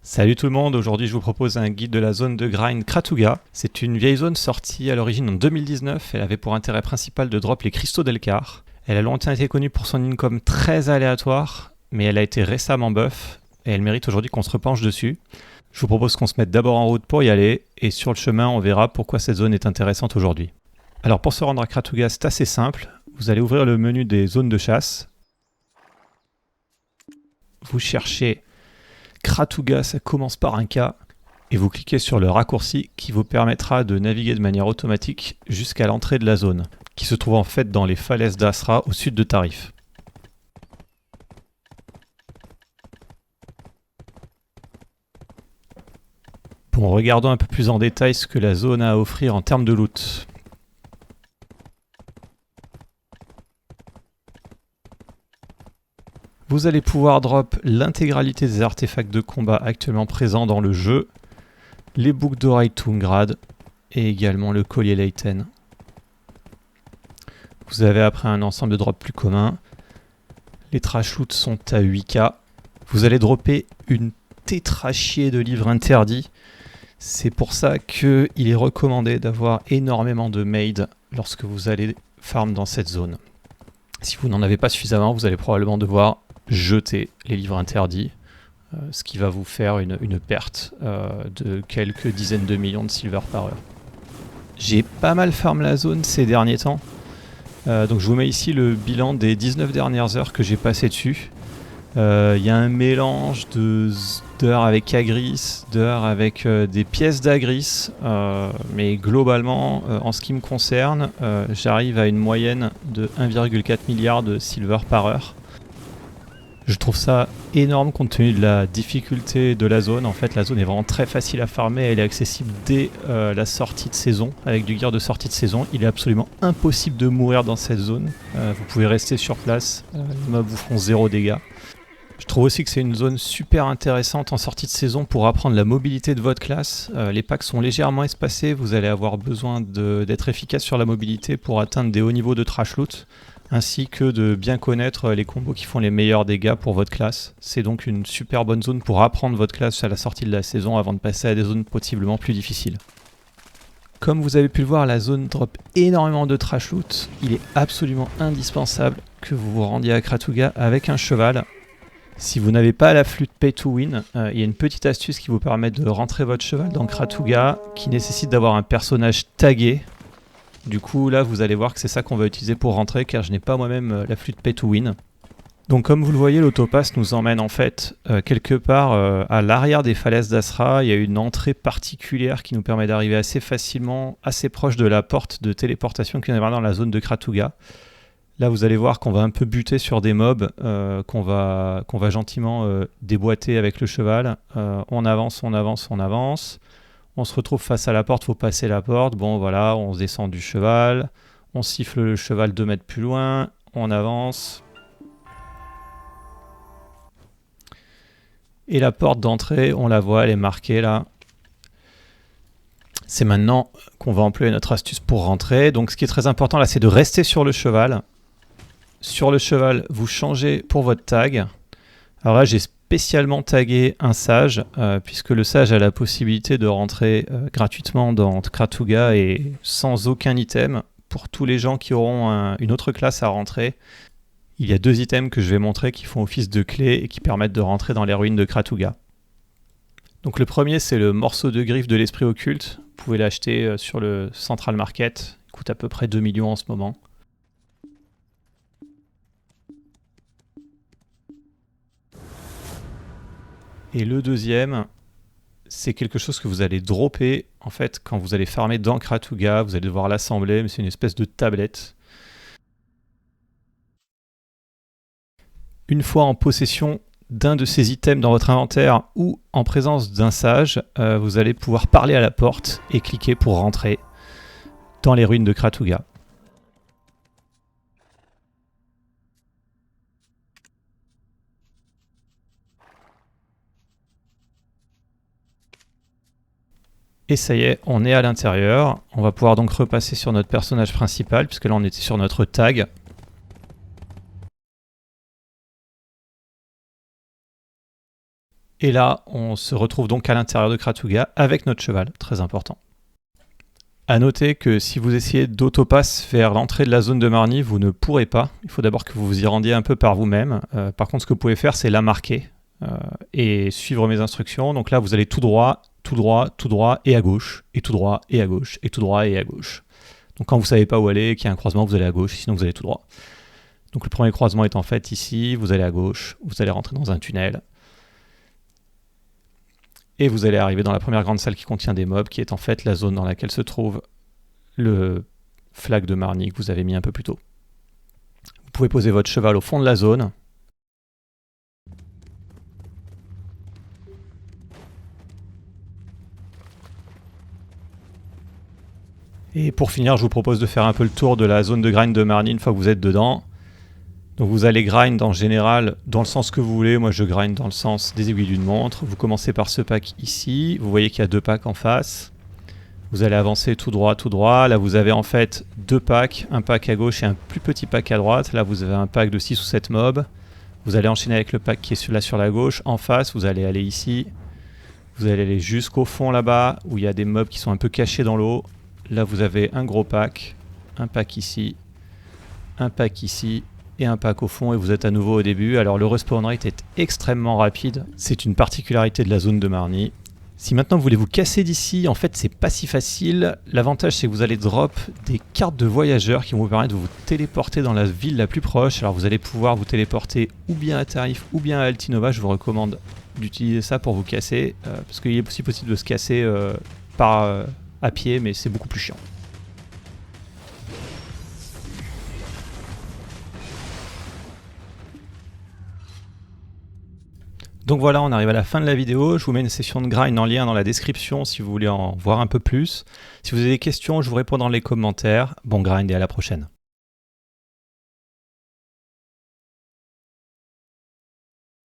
Salut tout le monde, aujourd'hui je vous propose un guide de la zone de grind Kratuga. C'est une vieille zone sortie à l'origine en 2019, elle avait pour intérêt principal de drop les cristaux d'Elkar. Elle a longtemps été connue pour son income très aléatoire, mais elle a été récemment buff et elle mérite aujourd'hui qu'on se repenche dessus. Je vous propose qu'on se mette d'abord en route pour y aller et sur le chemin on verra pourquoi cette zone est intéressante aujourd'hui. Alors pour se rendre à Kratuga c'est assez simple, vous allez ouvrir le menu des zones de chasse. Vous cherchez Kratuga, ça commence par un K, et vous cliquez sur le raccourci qui vous permettra de naviguer de manière automatique jusqu'à l'entrée de la zone, qui se trouve en fait dans les falaises d'Asra au sud de Tarif. Bon, regardons un peu plus en détail ce que la zone a à offrir en termes de loot. Vous allez pouvoir drop l'intégralité des artefacts de combat actuellement présents dans le jeu, les boucles d'oreilles Tungrad et également le collier Leiten. Vous avez après un ensemble de drops plus communs. Les trash loot sont à 8K. Vous allez dropper une tétrachier de livres interdits. C'est pour ça qu'il est recommandé d'avoir énormément de made lorsque vous allez farm dans cette zone. Si vous n'en avez pas suffisamment, vous allez probablement devoir jeter les livres interdits, ce qui va vous faire une perte de quelques dizaines de millions de silver par heure. J'ai pas mal farm la zone ces derniers temps, donc je vous mets ici le bilan des 19 dernières heures que j'ai passé dessus. Il y a un mélange d'heures avec Agris, d'heures avec des pièces d'Agris, mais globalement, en ce qui me concerne, j'arrive à une moyenne de 1,4 milliard de silver par heure. Je trouve ça énorme compte tenu de la difficulté de la zone. En fait, la zone est vraiment très facile à farmer. Elle est accessible dès la sortie de saison. Avec du gear de sortie de saison, il est absolument impossible de mourir dans cette zone. Vous pouvez rester sur place. Les mobs vous font 0 dégâts. Je trouve aussi que c'est une zone super intéressante en sortie de saison pour apprendre la mobilité de votre classe. Les packs sont légèrement espacés. Vous allez avoir besoin d'être efficace sur la mobilité pour atteindre des hauts niveaux de trash loot, ainsi que de bien connaître les combos qui font les meilleurs dégâts pour votre classe. C'est donc une super bonne zone pour apprendre votre classe à la sortie de la saison avant de passer à des zones possiblement plus difficiles. Comme vous avez pu le voir, la zone drop énormément de trash loot. Il est absolument indispensable que vous vous rendiez à Kratuga avec un cheval. Si vous n'avez pas la flûte Pay to Win, il y a une petite astuce qui vous permet de rentrer votre cheval dans Kratuga, qui nécessite d'avoir un personnage tagué. Du coup, là, vous allez voir que c'est ça qu'on va utiliser pour rentrer, car je n'ai pas moi-même la flûte Pay to Win. Donc, comme vous le voyez, l'autopass nous emmène en fait quelque part à l'arrière des falaises d'Asra. Il y a une entrée particulière qui nous permet d'arriver assez facilement, assez proche de la porte de téléportation qui est dans la zone de Kratuga. Là, vous allez voir qu'on va un peu buter sur des mobs, qu'on va gentiment déboîter avec le cheval. On avance, on avance, on avance. On se retrouve face à la porte, faut passer la porte. Bon, voilà, on se descend du cheval. On siffle le cheval 2 mètres plus loin. On avance. Et la porte d'entrée, on la voit, elle est marquée là. C'est maintenant qu'on va employer notre astuce pour rentrer. Donc, ce qui est très important là, c'est de rester sur le cheval. Sur le cheval, vous changez pour votre tag. Alors là, j'ai spécialement tagué un sage, puisque le sage a la possibilité de rentrer gratuitement dans Kratuga et sans aucun item. Pour tous les gens qui auront une autre classe à rentrer, il y a 2 items que je vais montrer qui font office de clé et qui permettent de rentrer dans les ruines de Kratuga. Donc le premier, c'est le morceau de griffe de l'esprit occulte. Vous pouvez l'acheter sur le Central Market. Il coûte à peu près 2 millions en ce moment. Et le deuxième, c'est quelque chose que vous allez dropper en fait quand vous allez farmer dans Kratuga. Vous allez devoir l'assembler, mais c'est une espèce de tablette. Une fois en possession d'un de ces items dans votre inventaire ou en présence d'un sage, vous allez pouvoir parler à la porte et cliquer pour rentrer dans les ruines de Kratuga. Et ça y est, on est à l'intérieur. On va pouvoir donc repasser sur notre personnage principal, puisque là on était sur notre tag. Et là, on se retrouve donc à l'intérieur de Kratouga avec notre cheval, très important. A noter que si vous essayez d'autopass vers l'entrée de la zone de Marny, vous ne pourrez pas. Il faut d'abord que vous vous y rendiez un peu par vous-même. Par contre, ce que vous pouvez faire, c'est la marquer et suivre mes instructions. Donc là, vous allez tout droit, tout droit, tout droit et à gauche, et tout droit et à gauche, et tout droit et à gauche. Donc quand vous ne savez pas où aller, qu'il y a un croisement, vous allez à gauche, sinon vous allez tout droit. Donc le premier croisement est en fait ici, vous allez à gauche, vous allez rentrer dans un tunnel. Et vous allez arriver dans la première grande salle qui contient des mobs, qui est en fait la zone dans laquelle se trouve le flag de Marny que vous avez mis un peu plus tôt. Vous pouvez poser votre cheval au fond de la zone. Et pour finir, je vous propose de faire un peu le tour de la zone de grind de Marny une fois que vous êtes dedans. Donc vous allez grind en général dans le sens que vous voulez. Moi je grind dans le sens des aiguilles d'une montre. Vous commencez par ce pack ici. Vous voyez qu'il y a 2 packs en face. Vous allez avancer tout droit, tout droit. Là vous avez en fait 2 packs. Un pack à gauche et un plus petit pack à droite. Là vous avez un pack de 6 ou 7 mobs. Vous allez enchaîner avec le pack qui est là sur la gauche. En face vous allez aller ici. Vous allez aller jusqu'au fond là-bas où il y a des mobs qui sont un peu cachés dans l'eau. Là vous avez un gros pack. Un pack ici. Un pack ici. Et un pack au fond et vous êtes à nouveau au début. Alors le respawn rate est extrêmement rapide, c'est une particularité de la zone de Marny. Si maintenant vous voulez vous casser d'ici, en fait c'est pas si facile. L'avantage c'est que vous allez drop des cartes de voyageurs qui vont vous permettre de vous téléporter dans la ville la plus proche. Alors vous allez pouvoir vous téléporter ou bien à Tarif ou bien à Altinova. Je vous recommande d'utiliser ça pour vous casser, parce qu'il est aussi possible de se casser à pied, mais c'est beaucoup plus chiant. Donc voilà, on arrive à la fin de la vidéo. Je vous mets une session de grind en lien dans la description si vous voulez en voir un peu plus. Si vous avez des questions, je vous réponds dans les commentaires. Bon grind et à la prochaine.